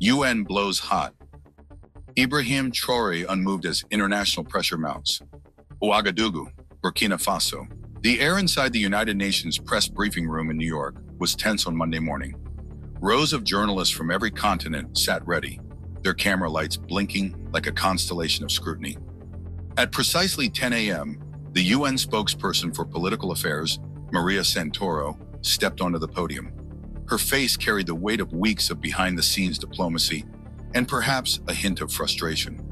UN blows hot. Ibrahim Traore unmoved as international pressure mounts. Ouagadougou, Burkina Faso. The air inside the United Nations press briefing room in New York was tense on Monday morning. Rows of journalists from every continent sat ready, their camera lights blinking like a constellation of scrutiny. At precisely 10 a.m., the UN spokesperson for political affairs, Maria Santoro, stepped onto the podium. Her face carried the weight of weeks of behind-the-scenes diplomacy and perhaps a hint of frustration.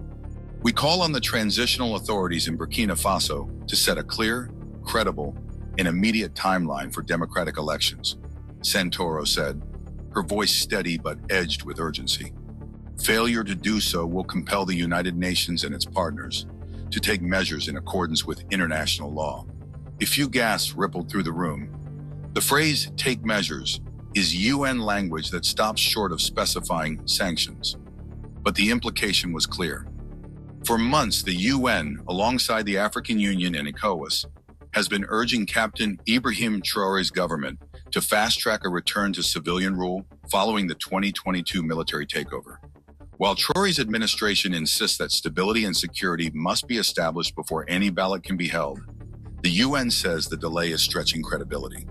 We call on the transitional authorities in Burkina Faso to set a clear, credible, and immediate timeline for democratic elections, Santoro said, her voice steady but edged with urgency. Failure to do so will compel the United Nations and its partners to take measures in accordance with international law. A few gasps rippled through the room. The phrase "take measures" is UN language that stops short of specifying sanctions. But the implication was clear. For months, the UN, alongside the African Union and ECOWAS, has been urging Captain Ibrahim Traoré's government to fast-track a return to civilian rule following the 2022 military takeover. While Traoré's administration insists that stability and security must be established before any ballot can be held, the UN says the delay is stretching credibility.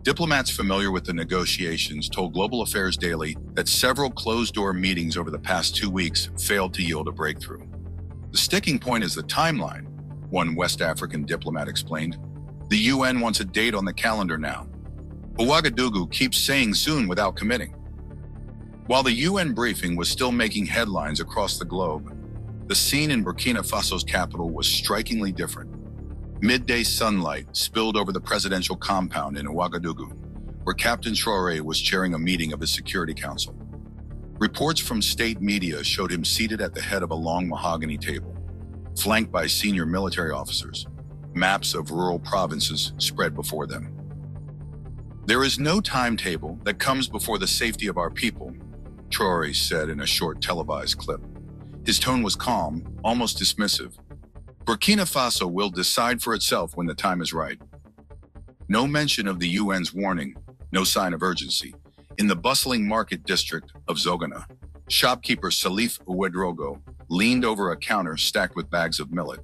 Diplomats familiar with the negotiations told Global Affairs Daily that several closed-door meetings over the past 2 weeks failed to yield a breakthrough. The sticking point is the timeline, one West African diplomat explained. The UN wants a date on the calendar now. Ouagadougou keeps saying soon without committing. While the UN briefing was still making headlines across the globe, the scene in Burkina Faso's capital was strikingly different. Midday sunlight spilled over the presidential compound in Ouagadougou, where Captain Traoré was chairing a meeting of his Security Council. Reports from state media showed him seated at the head of a long mahogany table, flanked by senior military officers, maps of rural provinces spread before them. "There is no timetable that comes before the safety of our people," Traoré said in a short televised clip. His tone was calm, almost dismissive. "Burkina Faso will decide for itself when the time is right." No mention of the UN's warning, no sign of urgency. In the bustling market district of Zogana, shopkeeper Salif Ouedraogo leaned over a counter stacked with bags of millet.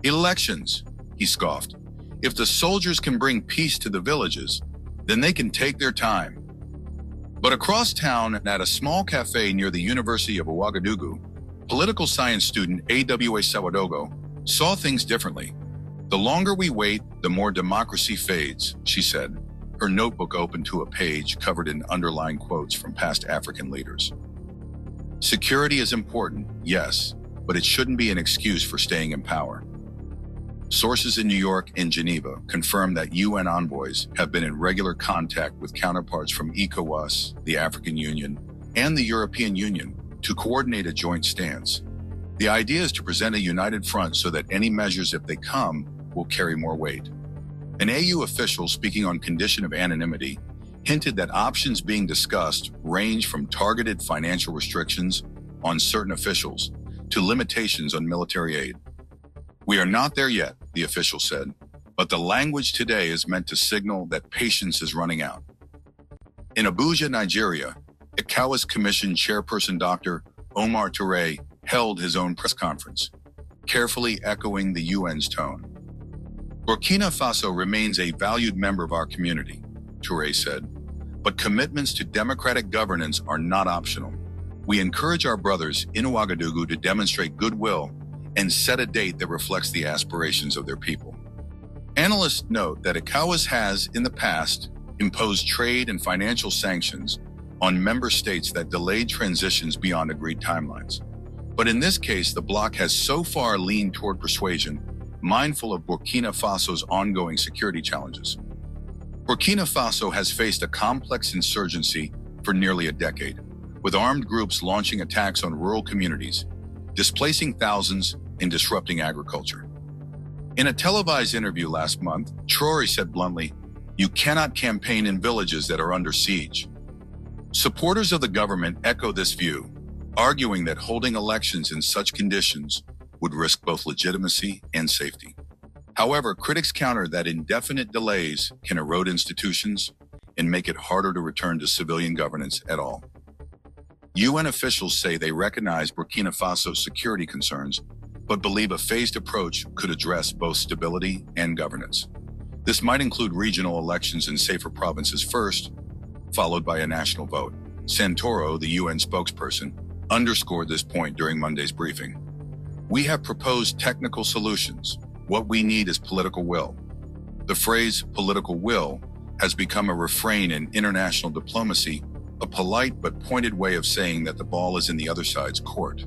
"Elections," he scoffed. "If the soldiers can bring peace to the villages, then they can take their time." But across town, at a small cafe near the University of Ouagadougou, political science student Awa Sawadogo saw things differently. "The longer we wait, the more democracy fades," she said, her notebook open to a page covered in underlined quotes from past African leaders. Security is important, yes, but it shouldn't be an excuse for staying in power. Sources in New York and Geneva confirm that UN envoys have been in regular contact with counterparts from ECOWAS, the African Union, and the European Union to coordinate a joint stance. The idea is to present a united front so that any measures, if they come, will carry more weight. An AU official speaking on condition of anonymity hinted that options being discussed range from targeted financial restrictions on certain officials to limitations on military aid. "We are not there yet," the official said, "but the language today is meant to signal that patience is running out." In Abuja, Nigeria, ECOWAS Commission Chairperson Dr. Omar Touré held his own press conference, carefully echoing the UN's tone. "Burkina Faso remains a valued member of our community," Touré said, "but commitments to democratic governance are not optional. We encourage our brothers in Ouagadougou to demonstrate goodwill and set a date that reflects the aspirations of their people." Analysts note that ECOWAS has, in the past, imposed trade and financial sanctions on member states that delayed transitions beyond agreed timelines. But in this case, the bloc has so far leaned toward persuasion, mindful of Burkina Faso's ongoing security challenges. Burkina Faso has faced a complex insurgency for nearly a decade, with armed groups launching attacks on rural communities, displacing thousands and disrupting agriculture. In a televised interview last month, Traoré said bluntly, "You cannot campaign in villages that are under siege." Supporters of the government echo this view, arguing that holding elections in such conditions would risk both legitimacy and safety. However, critics counter that indefinite delays can erode institutions and make it harder to return to civilian governance at all. UN officials say they recognize Burkina Faso's security concerns, but believe a phased approach could address both stability and governance. This might include regional elections in safer provinces first, followed by a national vote. Santoro, the UN spokesperson, underscored this point during Monday's briefing. We have proposed technical solutions. What we need is political will. The phrase political will has become a refrain in international diplomacy, a polite but pointed way of saying that the ball is in the other side's court.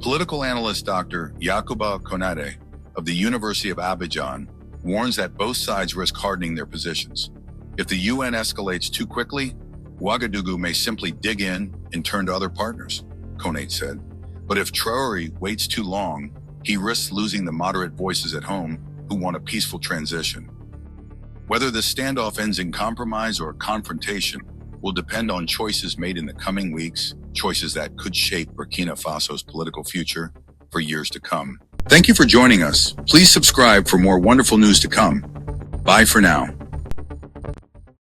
Political analyst Dr. Yacouba Konate of the University of Abidjan warns that both sides risk hardening their positions. If the UN escalates too quickly, Ouagadougou may simply dig in and turn to other partners, Konate said. But if Traoré waits too long, he risks losing the moderate voices at home who want a peaceful transition. Whether the standoff ends in compromise or confrontation will depend on choices made in the coming weeks, choices that could shape Burkina Faso's political future for years to come. Thank you for joining us. Please subscribe for more wonderful news to come. Bye for now.